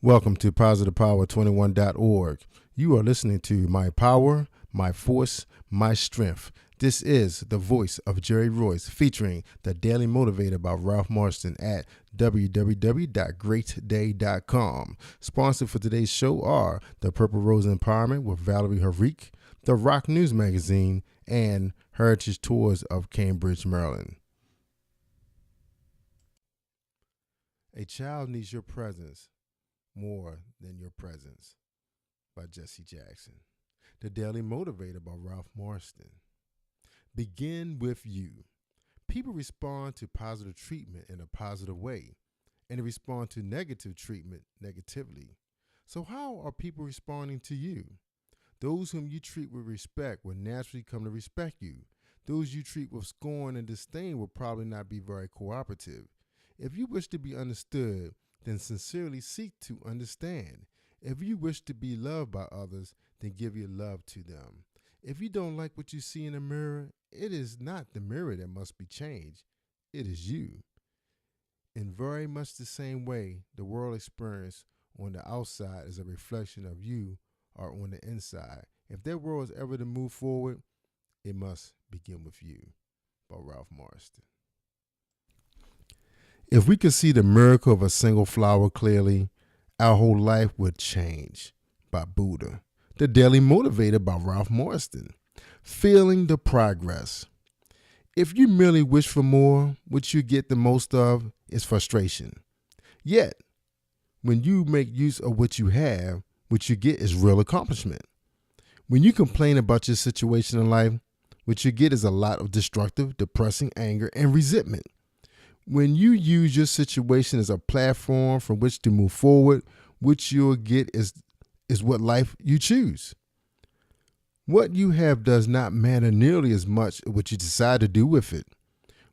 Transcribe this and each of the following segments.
Welcome to PositivePower21.org. You are listening to My Power, My Force, My Strength. This is the voice of Jerry Royce featuring the Daily Motivator by Ralph Marston at www.greatday.com. Sponsored for today's show are the Purple Rose Empowerment with Valerie Harik, the Rock News Magazine, and Heritage Tours of Cambridge, Maryland. A child needs your presence more than your presence by Jesse Jackson. The Daily Motivator by Ralph Marston. Begin with you. People respond to positive treatment in a positive way, and they respond to negative treatment negatively. So how are people responding to you? Those whom you treat with respect will naturally come to respect you. Those you treat with scorn and disdain will probably not be very cooperative. If you wish to be understood, then sincerely seek to understand. If you wish to be loved by others, then give your love to them. If you don't like what you see in the mirror, it is not the mirror that must be changed. It is you. In very much the same way, the world experience on the outside is a reflection of you or on the inside. If that world is ever to move forward, it must begin with you. By Ralph Marston. If we could see the miracle of a single flower clearly, our whole life would change. By Buddha. The Daily Motivator by Ralph Marston. Feeling the progress. If you merely wish for more, what you get the most of is frustration. Yet, when you make use of what you have, what you get is real accomplishment. When you complain about your situation in life, what you get is a lot of destructive, depressing anger and resentment. When you use your situation as a platform from which to move forward, what you'll get is what life you choose. What you have does not matter nearly as much as what you decide to do with it.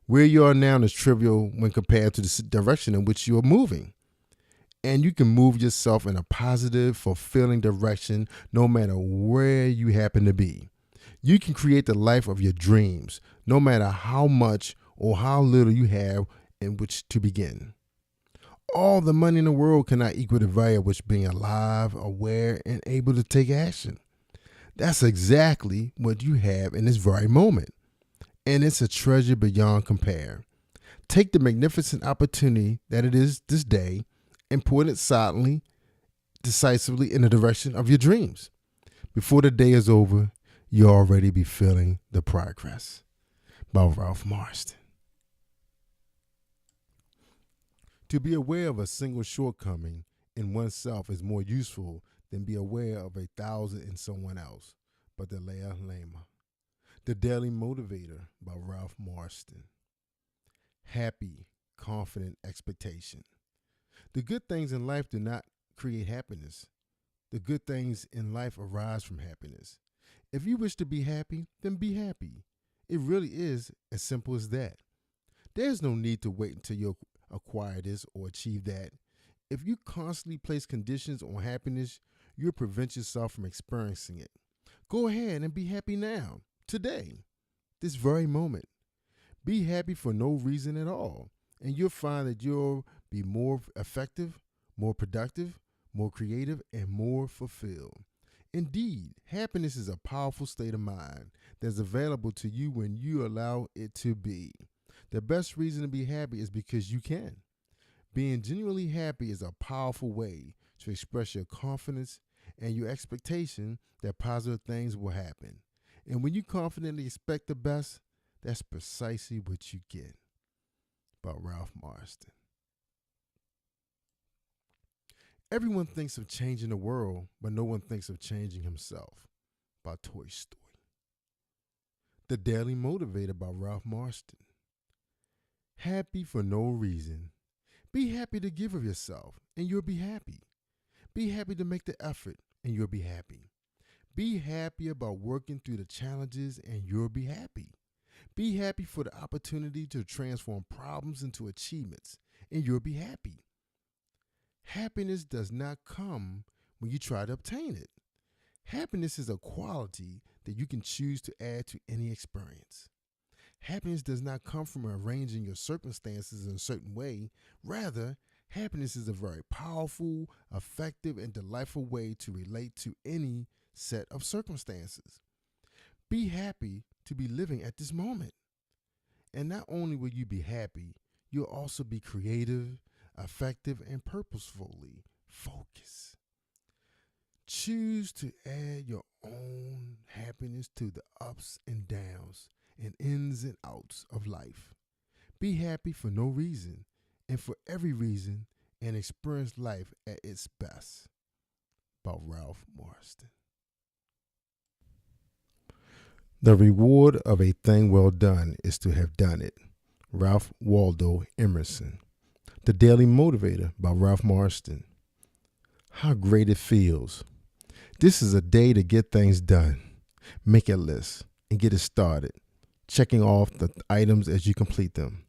Where you are now is trivial when compared to the direction in which you are moving. And you can move yourself in a positive, fulfilling direction no matter where you happen to be. You can create the life of your dreams no matter how much or how little you have in which to begin. All the money in the world cannot equal the value of which being alive, aware, and able to take action. That's exactly what you have in this very moment. And it's a treasure beyond compare. Take the magnificent opportunity that it is this day and point it silently, decisively in the direction of your dreams. Before the day is over, you'll already be feeling the progress. By Ralph Marston. To be aware of a single shortcoming in oneself is more useful than be aware of 1,000 in someone else. By Dalai Lama. The Daily Motivator by Ralph Marston. Happy, confident expectation. The good things in life do not create happiness. The good things in life arise from happiness. If you wish to be happy, then be happy. It really is as simple as that. There's no need to wait until you acquire this or achieve that. If you constantly place conditions on happiness, you'll prevent yourself from experiencing it. Go ahead and be happy now, today, this very moment. Be happy for no reason at all, and you'll find that you'll be more effective, more productive, more creative, and more fulfilled. Indeed, happiness is a powerful state of mind that's available to you when you allow it to be. The best reason to be happy is because you can. Being genuinely happy is a powerful way to express your confidence and your expectation that positive things will happen. And when you confidently expect the best, that's precisely what you get. By Ralph Marston. Everyone thinks of changing the world, but no one thinks of changing himself. By Toy Story. The Daily Motivator by Ralph Marston. Happy for no reason. Be happy to give of yourself, and you'll be happy. Be happy to make the effort, and you'll be happy. Be happy about working through the challenges, and you'll be happy. Be happy for the opportunity to transform problems into achievements, and you'll be happy. Happiness does not come when you try to obtain it. Happiness is a quality that you can choose to add to any experience. Happiness does not come from arranging your circumstances in a certain way. Rather, Happiness is a very powerful, effective, and delightful way to relate to any set of circumstances. Be happy to be living at this moment. And not only will you be happy, you'll also be creative, effective, and purposefully focused. Choose to add your own happiness to the ups and downs and ins and outs of life. Be happy for no reason and for every reason and experience life at its best. By Ralph Marston. The reward of a thing well done is to have done it. Ralph Waldo Emerson. The Daily Motivator by Ralph Marston. How great it feels. This is a day to get things done. Make a list and get it started, checking off the items as you complete them.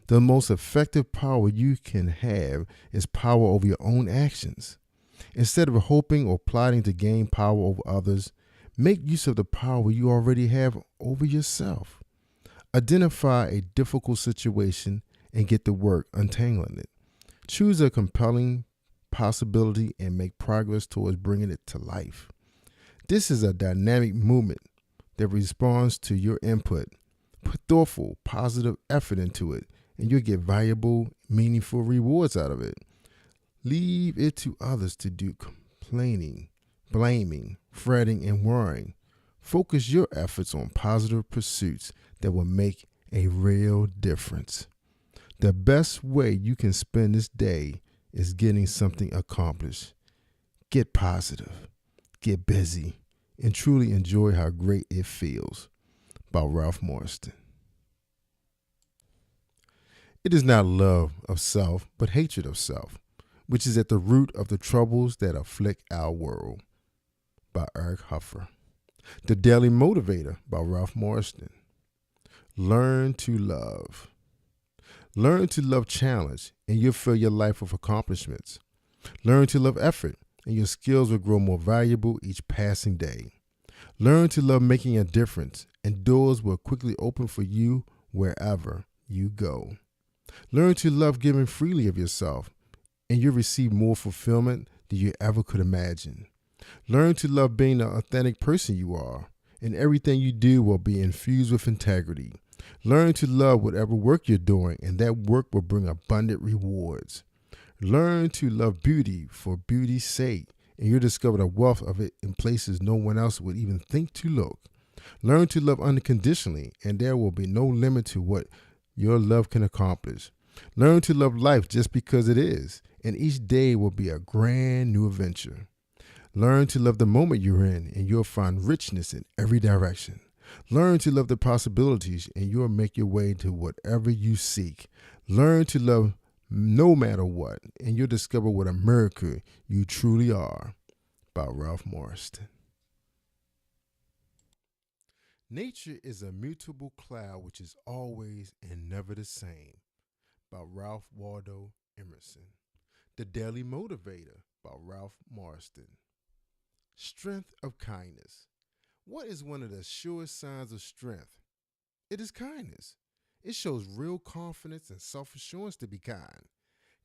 The most effective power you can have is power over your own actions. Instead of hoping or plotting to gain power over others, make use of the power you already have over yourself. Identify a difficult situation and get to work untangling it. Choose a compelling possibility and make progress towards bringing it to life. This is a dynamic movement that responds to your input. Put thoughtful, positive effort into it, and you'll get valuable, meaningful rewards out of it. Leave it to others to do complaining, blaming, fretting, and worrying. Focus your efforts on positive pursuits that will make a real difference. The best way you can spend this day is getting something accomplished. Get positive, get busy, and truly enjoy how great it feels. By Ralph Marston. It is not love of self, but hatred of self, which is at the root of the troubles that afflict our world. By Eric Huffer. The Daily Motivator by Ralph Marston. Learn to love. Learn to love challenge, and you'll fill your life with accomplishments. Learn to love effort, and your skills will grow more valuable each passing day. Learn to love making a difference, and doors will quickly open for you wherever you go. Learn to love giving freely of yourself, and you'll receive more fulfillment than you ever could imagine. Learn to love being the authentic person you are, and everything you do will be infused with integrity. Learn to love whatever work you're doing, and that work will bring abundant rewards. Learn to love beauty for beauty's sake, and you'll discover the wealth of it in places no one else would even think to look. Learn to love unconditionally, and there will be no limit to what your love can accomplish. Learn to love life just because it is, and each day will be a grand new adventure. Learn to love the moment you're in, and you'll find richness in every direction. Learn to love the possibilities, and you'll make your way to whatever you seek. Learn to love no matter what, and you'll discover what a miracle you truly are. By Ralph Marston. Nature is a mutable cloud which is always and never the same. By Ralph Waldo Emerson. The Daily Motivator by Ralph Marston. Strength of kindness. What is one of the surest signs of strength? It is kindness. It shows real confidence and self-assurance to be kind.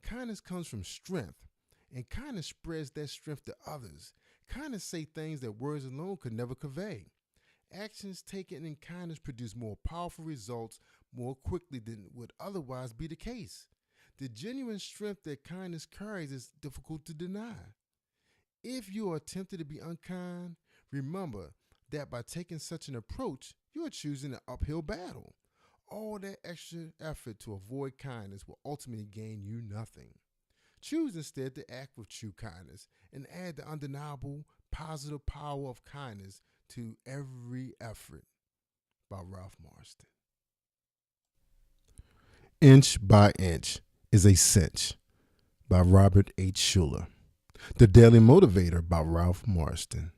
Kindness comes from strength, and kindness spreads that strength to others. Kindness say things that words alone could never convey. Actions taken in kindness produce more powerful results more quickly than would otherwise be the case. The genuine strength that kindness carries is difficult to deny. If you are tempted to be unkind, remember that by taking such an approach, you are choosing an uphill battle. All that extra effort to avoid kindness will ultimately gain you nothing. Choose instead to act with true kindness and add the undeniable positive power of kindness to every effort. By Ralph Marston. Inch by Inch is a Cinch. By Robert H. Schuller. The Daily Motivator by Ralph Marston.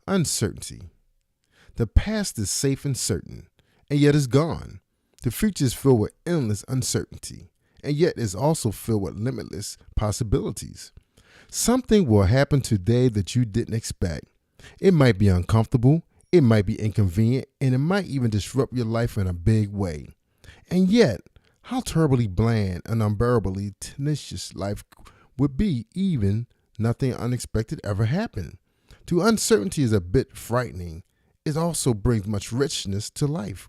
Uncertainty. The past is safe and certain, and yet is gone. The future is filled with endless uncertainty, and yet is also filled with limitless possibilities. Something will happen today that you didn't expect. It might be uncomfortable, it might be inconvenient, and it might even disrupt your life in a big way. And yet, how terribly bland and unbearably tenacious life would be even nothing unexpected ever happened. To uncertainty is a bit frightening. It also brings much richness to life.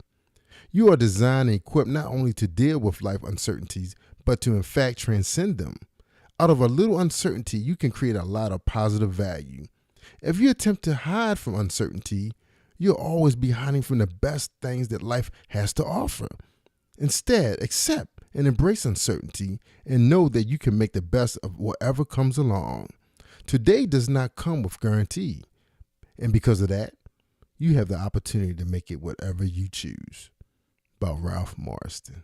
You are designed and equipped not only to deal with life uncertainties, but to in fact transcend them. Out of a little uncertainty, you can create a lot of positive value. If you attempt to hide from uncertainty, you'll always be hiding from the best things that life has to offer. Instead, accept and embrace uncertainty and know that you can make the best of whatever comes along. Today does not come with guarantee, and because of that, you have the opportunity to make it whatever you choose. By Ralph Marston.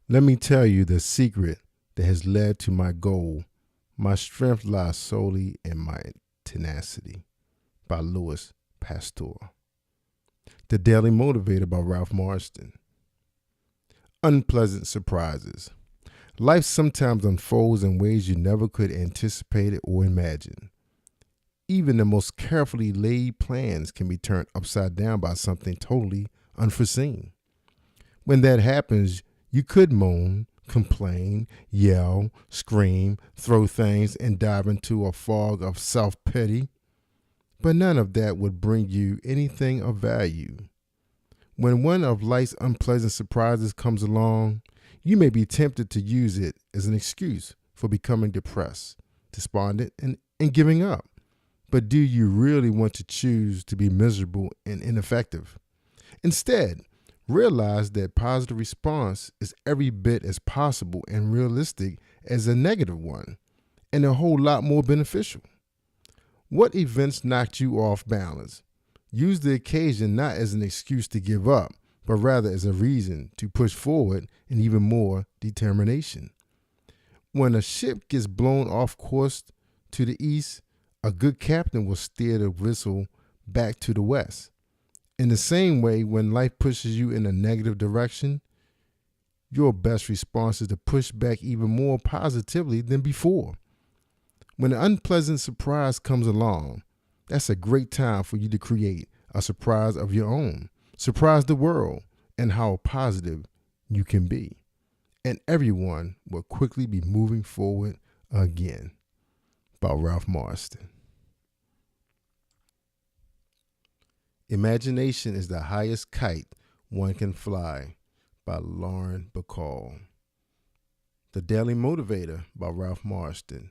Let me tell you the secret that has led to my goal. My strength lies solely in my tenacity. By Louis Pasteur. The Daily Motivator by Ralph Marston. Unpleasant surprises. Life sometimes unfolds in ways you never could anticipate it or imagine. Even the most carefully laid plans can be turned upside down by something totally unforeseen. When that happens, you could moan, complain, yell, scream, throw things, and dive into a fog of self-pity. But none of that would bring you anything of value. When one of life's unpleasant surprises comes along, you may be tempted to use it as an excuse for becoming depressed, despondent, and giving up. But do you really want to choose to be miserable and ineffective? Instead, realize that positive response is every bit as possible and realistic as a negative one, and a whole lot more beneficial. What events knocked you off balance? Use the occasion not as an excuse to give up, but rather as a reason to push forward and even more determination. When a ship gets blown off course to the east, a good captain will steer the vessel back to the west. In the same way, when life pushes you in a negative direction, your best response is to push back even more positively than before. When an unpleasant surprise comes along, that's a great time for you to create a surprise of your own. Surprise the world and how positive you can be. And everyone will quickly be moving forward again. By Ralph Marston. Imagination is the highest kite one can fly. By Lauren Bacall. The Daily Motivator by Ralph Marston.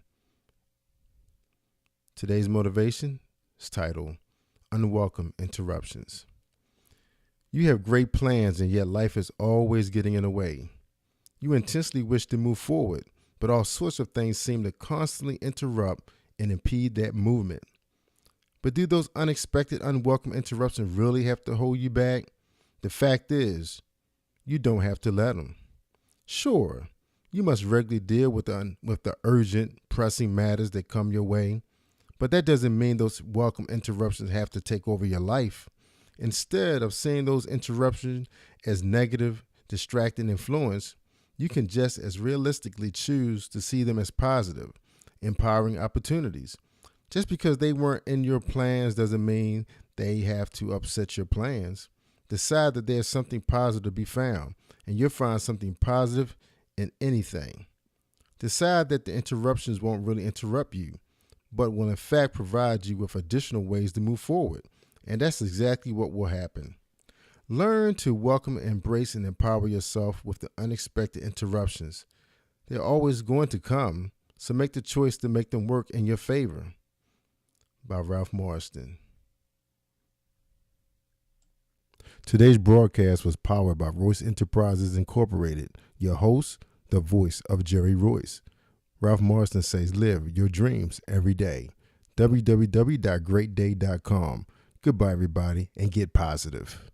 Today's motivation is titled Unwelcome Interruptions. You have great plans, and yet life is always getting in the way. You intensely wish to move forward, but all sorts of things seem to constantly interrupt and impede that movement. But do those unexpected, unwelcome interruptions really have to hold you back? The fact is, you don't have to let them. Sure, you must regularly deal with the urgent, pressing matters that come your way, but that doesn't mean those welcome interruptions have to take over your life. Instead of seeing those interruptions as negative, distracting influence, you can just as realistically choose to see them as positive, empowering opportunities. Just because they weren't in your plans doesn't mean they have to upset your plans. Decide that there's something positive to be found, and you'll find something positive in anything. Decide that the interruptions won't really interrupt you, but will in fact provide you with additional ways to move forward. And that's exactly what will happen. Learn to welcome, embrace, and empower yourself with the unexpected interruptions. They're always going to come, so make the choice to make them work in your favor. By Ralph Marston. Today's broadcast was powered by Royce Enterprises Incorporated. Your host, the voice of Jerry Royce. Ralph Marston says, live your dreams every day. www.greatday.com. Goodbye, everybody, and get positive.